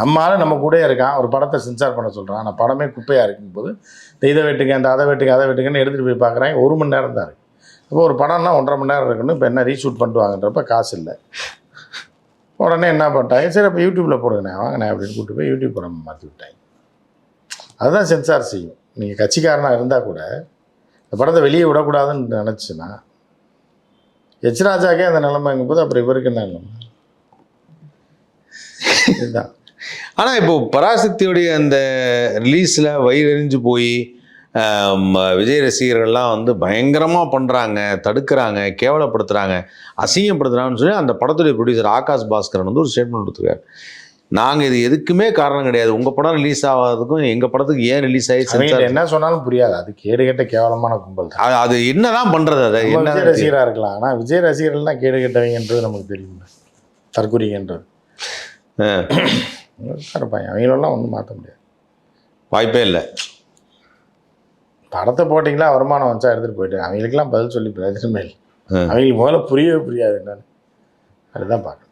நம்மளால நம்ம கூட இருக்கான், ஒரு படத்தை சென்சார் பண்ண சொல்கிறான், ஆனால் படமே குப்பையாக இருக்கும்போது இதை வெட்டுங்க, இந்த அதை வெட்டுங்க, அதை வெட்டுங்கன்னு எடுத்துகிட்டு போய் பார்க்குறாங்க. 1 மணி நேரம் தான் இருக்குது. இப்போ ஒரு படம்னா 1.5 மணி நேரம் இருக்கணும். இப்போ என்ன ரீஷூட் பண்ணிட்டு வாங்கன்றப்ப காசு இல்லை. உடனே என்ன பண்ணிட்டாங்க, சரி அப்போ யூடியூப்பில் போடுங்கண்ணே, வாங்கண்ணே அப்படின்னு கூப்பிட்டு போய் யூடியூப் படம் மாற்றி விட்டாங்க. அதுதான் சென்சார் செய்யும். நீங்கள் கட்சிக்காரனாக இருந்தால் கூட இந்த படத்தை வெளியே விடக்கூடாதுன்னு நினச்சின்னா, எச் ராஜாக்கே அந்த நிலைமைங்கும் போது அப்புறம் இவருக்கு என்ன நிலைமை? இதுதான். ஆனால் இப்போ பராசக்தியுடைய அந்த ரிலீஸில் வயிறெறிஞ்சு போய் விஜய் ரசிகர்கள்லாம் வந்து பயங்கரமாக பண்ணுறாங்க, தடுக்கிறாங்க, கேவலப்படுத்துகிறாங்க, அசிங்கப்படுத்துகிறாங்கன்னு சொல்லி அந்த படத்துடைய ப்ரொடியூசர் ஆகாஷ் பாஸ்கரன் வந்து ஒரு ஸ்டேட்மெண்ட் கொடுத்துருக்காரு. நாங்கள் இது எதுக்குமே காரணம் கிடையாது, உங்கள் படம் ரிலீஸ் ஆகாததுக்கும் எங்கள் படத்துக்கு ஏன் ரிலீஸ் ஆகிடுச்சு என்ன சொன்னாலும் புரியாது. அது கேடுகட்ட கேவலமான கும்பல் தான். அது என்னதான் பண்ணுறது? அதை என்ன விஜய் ரசிகராக இருக்கலாம், ஆனால் விஜய் ரசிகர்கள் தான் கேடு கெட்டவங்கன்றது நமக்கு தெரியும். தற்கொலைங்கன்றது இருப்பாங்க. அவங்களெல்லாம் ஒன்றும் மாற்ற முடியாது, வாய்ப்பே இல்லை. படத்தை போட்டிங்களா, வருமானம் வச்சா எடுத்துகிட்டு போயிட்டு அவங்களுக்கெல்லாம் பதில் சொல்லி பிரயோஜனமே இல்லை. அவங்களுக்கு முதல்ல புரியவே புரியாது என்னன்னு. அதுதான் பார்க்கணும்.